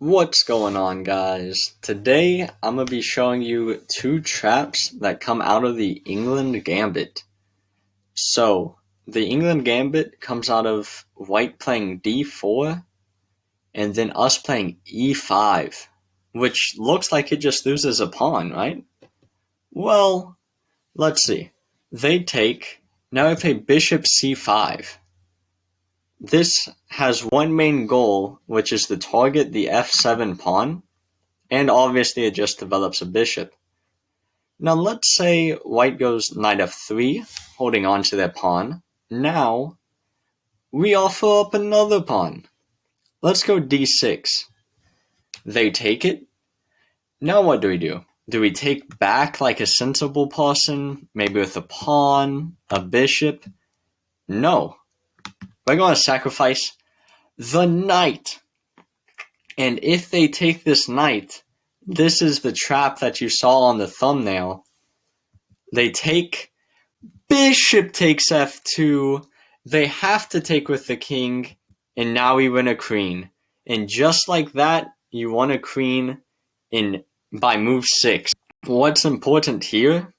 What's going on, guys? Today I'm going to be showing you two traps that come out of the Englund Gambit. So, the Englund Gambit comes out of white playing d4 and then us playing e5, which looks like it just loses a pawn, right? Well, let's see. They take, now I play bishop c5. This has one main goal, which is to target the f7 pawn. And obviously it just develops a bishop. Now let's say white goes knight f3, holding on to their pawn. Now, we offer up another pawn. Let's go d6. They take it. Now what do? Do we take back like a sensible person, maybe with a pawn, a bishop? No. We're going to sacrifice the knight. And if they take this knight, this is the trap that you saw on the thumbnail. They take, bishop takes f2, they have to take with the king, and now we win a queen. And just like that, you won a queen by move 6. What's important here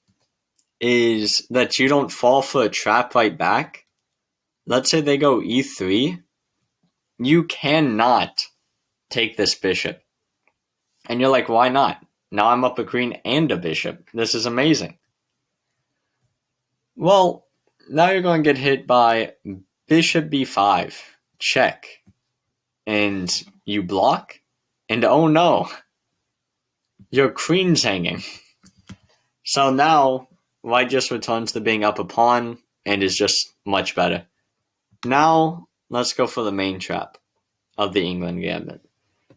is that you don't fall for a trap right back. Let's say they go e3. You cannot take this bishop. And you're like, why not? Now I'm up a queen and a bishop. This is amazing. Well, now you're going to get hit by bishop b5, check, and you block, and oh no, your queen's hanging. So now, white just returns to being up a pawn, and is just much better. Now, let's go for the main trap of the Englund Gambit.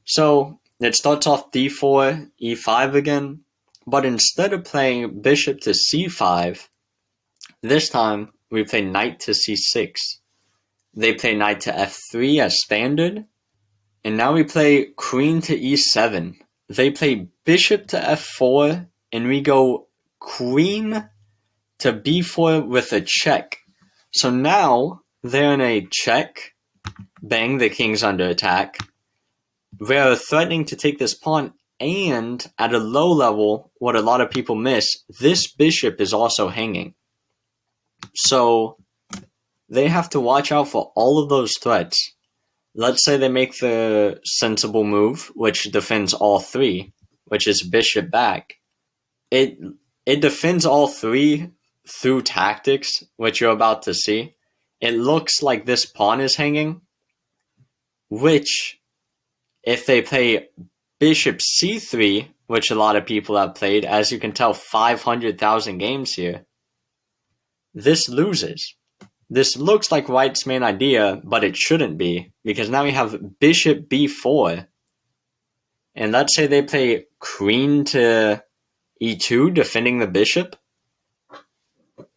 So, it starts off d4, e5 again, but instead of playing bishop to c5, this time, we play knight to c6. They play knight to f3 as standard. And now we play queen to e7. They play bishop to f4. And we go queen to b4 with a check. So now, they're in a check. Bang, the king's under attack. They're threatening to take this pawn. And at a low level, what a lot of people miss, this bishop is also hanging. So, they have to watch out for all of those threats. Let's say they make the sensible move, which defends all three, which is bishop back. It defends all three through tactics, which you're about to see. It looks like this pawn is hanging, which, if they play bishop c3, which a lot of people have played, as you can tell, 500,000 games here, this loses. This looks like white's main idea, but it shouldn't be, because now we have bishop b4. And let's say they play queen to e2, defending the bishop.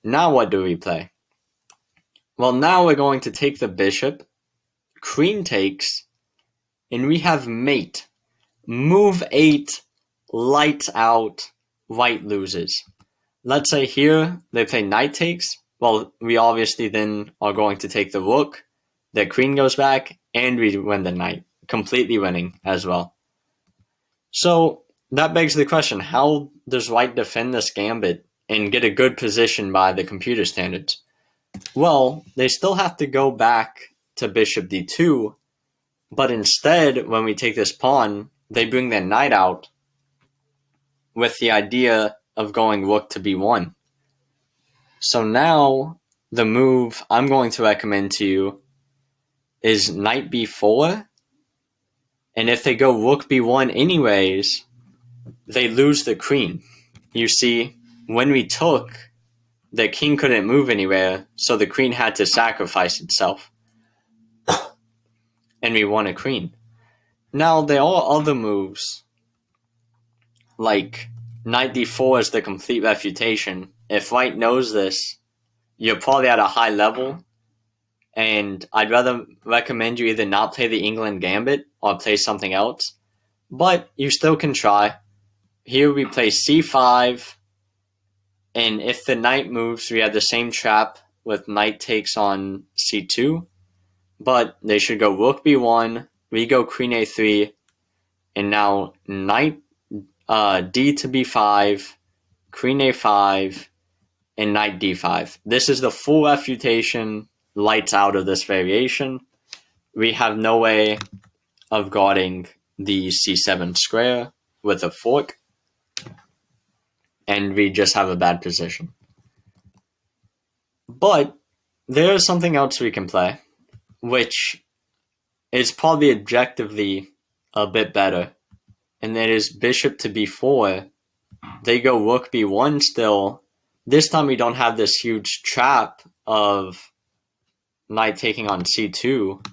Now what do we play? Well, now we're going to take the bishop, queen takes, and we have mate. Move 8, lights out, white loses. Let's say here they play knight takes. Well, we obviously then are going to take the rook, the queen goes back, and we win the knight, completely winning as well. So that begs the question, how does white defend this gambit and get a good position by the computer standards? Well, they still have to go back to bishop d2, but instead, when we take this pawn, they bring their knight out with the idea of going rook to b1. So now, the move I'm going to recommend to you is knight b4. And if they go rook b1 anyways, they lose the queen. You see, when we took, the king couldn't move anywhere, so the queen had to sacrifice itself. And we won a queen. Now, there are other moves, like knight d4 is the complete refutation. If white knows this, you're probably at a high level, and I'd rather recommend you either not play the Englund Gambit or play something else, but you still can try. Here we play c5, and if the knight moves, we have the same trap with knight takes on c2, but they should go rook b1, we go queen a3, and now knight d to b5, queen a5, and knight d5. This is the full refutation, lights out of this variation. We have no way of guarding the c7 square with a fork, and we just have a bad position. But there is something else we can play, which is probably objectively a bit better, and that is bishop to b4. They go rook b1 still. This time we don't have this huge trap of knight taking on c2,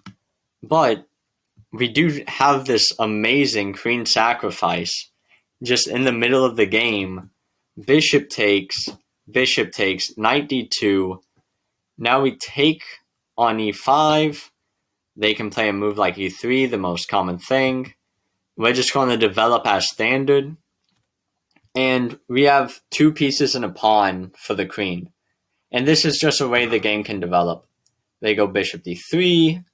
but we do have this amazing queen sacrifice just in the middle of the game. Bishop takes, knight d2. Now we take on e5. They can play a move like e3, the most common thing. We're just going to develop as standard. And we have two pieces and a pawn for the queen. And this is just a way the game can develop. They go bishop d3.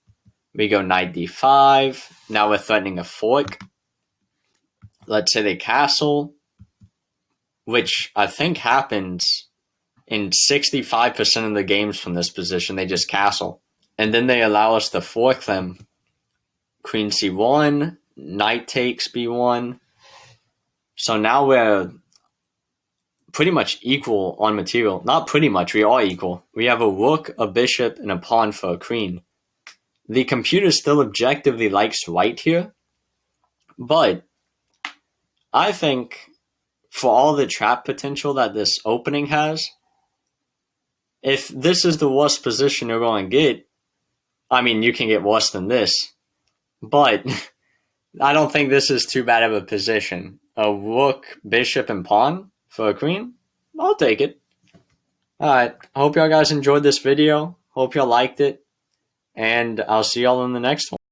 We go knight d5. Now we're threatening a fork. Let's say they castle, which I think happens in 65% of the games from this position. They just castle. And then they allow us to fork them. Queen c1, knight takes b1. So now we're pretty much equal on material. Not pretty much, we are equal. We have a rook, a bishop, and a pawn for a queen. The computer still objectively likes white here, but I think for all the trap potential that this opening has, if this is the worst position you're going to get, I mean, you can get worse than this, but I don't think this is too bad of a position. A rook, bishop, and pawn for a queen? I'll take it. Alright, I hope y'all guys enjoyed this video. Hope y'all liked it. And I'll see y'all in the next one.